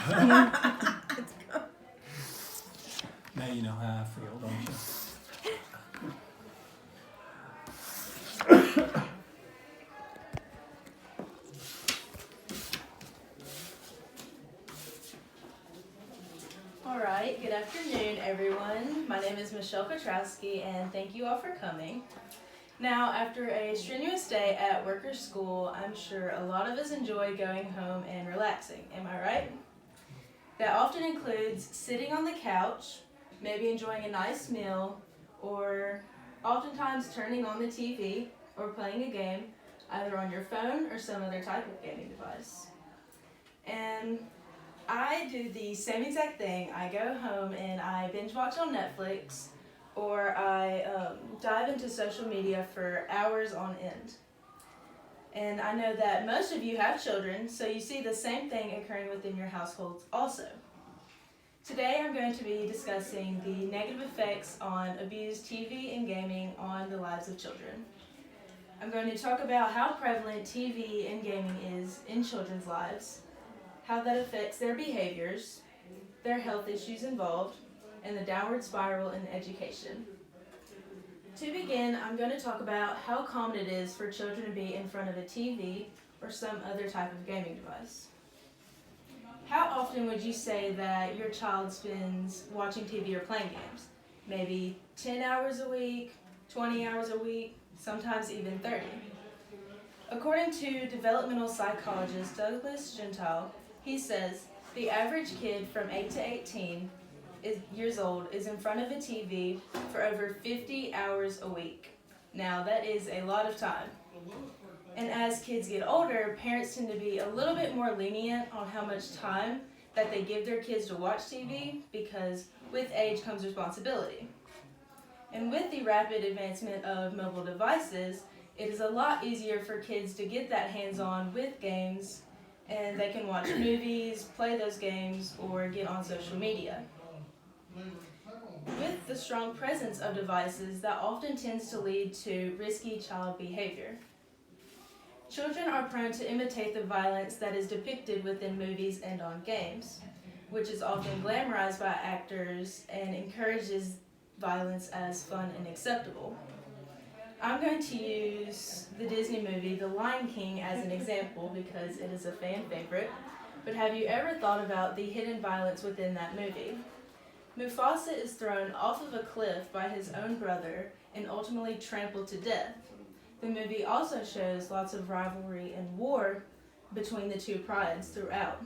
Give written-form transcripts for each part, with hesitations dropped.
Now you know how I feel, don't you? All right, good afternoon, everyone. My name is Michelle Petrowski, and thank you all for coming. Now, after a strenuous day at work or school, I'm sure a lot of us enjoy going home and relaxing. Am I right? That often includes sitting on the couch, maybe enjoying a nice meal, or oftentimes turning on the TV or playing a game, either on your phone or some other type of gaming device. And I do the same exact thing. I go home and I binge watch on Netflix, or I dive into social media for hours on end. And I know that most of you have children, so you see the same thing occurring within your households also. Today I'm going to be discussing the negative effects on abused TV and gaming on the lives of children. I'm going to talk about how prevalent TV and gaming is in children's lives, how that affects their behaviors, their health issues involved, and the downward spiral in education. To begin, I'm going to talk about how common it is for children to be in front of a TV or some other type of gaming device. How often would you say that your child spends watching TV or playing games? Maybe 10 hours a week, 20 hours a week, sometimes even 30. According to developmental psychologist Douglas Gentile, he says the average kid from 8 to 18 years old is in front of a TV for over 50 hours a week. Now, that is a lot of time. And as kids get older, parents tend to be a little bit more lenient on how much time that they give their kids to watch TV, because with age comes responsibility. And with the rapid advancement of mobile devices, it is a lot easier for kids to get that hands-on with games, and they can watch movies, play those games, or get on social media. With the strong presence of devices, that often tends to lead to risky child behavior. Children are prone to imitate the violence that is depicted within movies and on games, which is often glamorized by actors and encourages violence as fun and acceptable. I'm going to use the Disney movie The Lion King as an example because it is a fan favorite, but have you ever thought about the hidden violence within that movie? Mufasa is thrown off of a cliff by his own brother and ultimately trampled to death. The movie also shows lots of rivalry and war between the two prides throughout.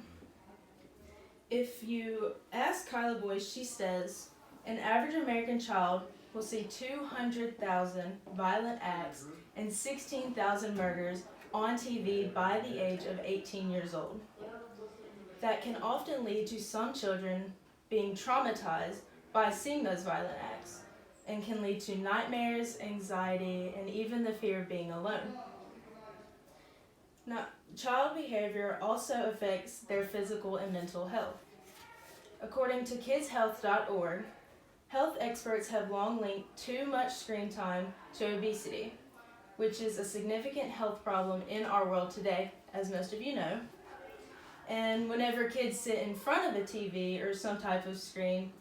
If you ask Kyla Boyce, she says, an average American child will see 200,000 violent acts and 16,000 murders on TV by the age of 18 years old. That can often lead to some children being traumatized by seeing those violent acts, and can lead to nightmares, anxiety, and even the fear of being alone. Now, child behavior also affects their physical and mental health. According to kidshealth.org, health experts have long linked too much screen time to obesity, which is a significant health problem in our world today, as most of you know. And whenever kids sit in front of a TV or some type of screen,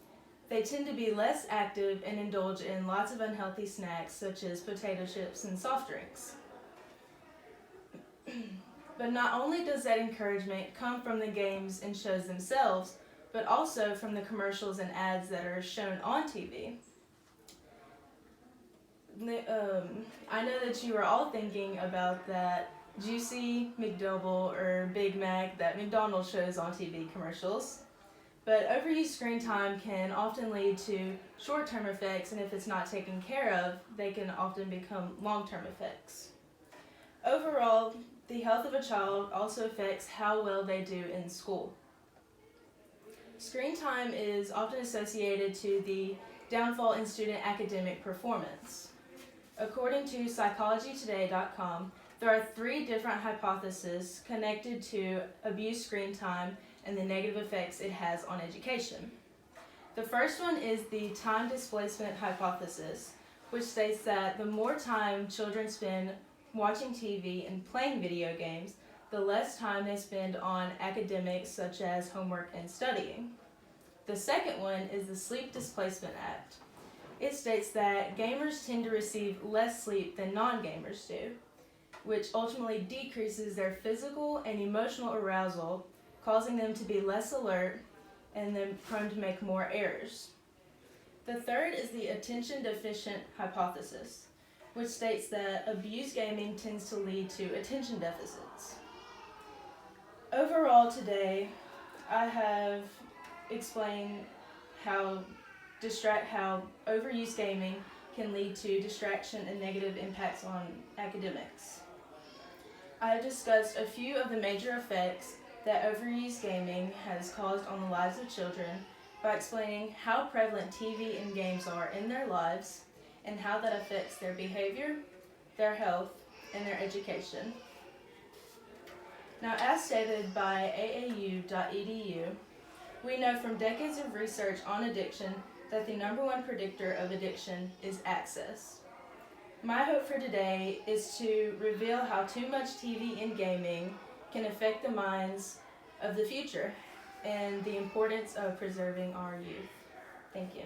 they tend to be less active and indulge in lots of unhealthy snacks such as potato chips and soft drinks. But not only does that encouragement come from the games and shows themselves, but also from the commercials and ads that are shown on TV. I know that you are all thinking about that juicy McDouble or Big Mac that McDonald's shows on TV commercials. But overuse screen time can often lead to short-term effects, and if it's not taken care of, they can often become long-term effects. Overall, the health of a child also affects how well they do in school. Screen time is often associated to the downfall in student academic performance. According to psychologytoday.com, there are 3 different hypotheses connected to abused screen time and the negative effects it has on education. The first one is the time displacement hypothesis, which states that the more time children spend watching TV and playing video games, the less time they spend on academics such as homework and studying. The second one is the Sleep Displacement Act. It states that gamers tend to receive less sleep than non-gamers do, which ultimately decreases their physical and emotional arousal, causing them to be less alert and then prone to make more errors. The third is the attention deficient hypothesis, which states that abused gaming tends to lead to attention deficits. Overall today, I have explained how overuse gaming can lead to distraction and negative impacts on academics. I have discussed a few of the major effects that overuse gaming has caused on the lives of children by explaining how prevalent TV and games are in their lives and how that affects their behavior, their health, and their education. Now, as stated by aau.edu, we know from decades of research on addiction that the number one predictor of addiction is access. My hope for today is to reveal how too much TV and gaming can affect the minds of the future and the importance of preserving our youth. Thank you.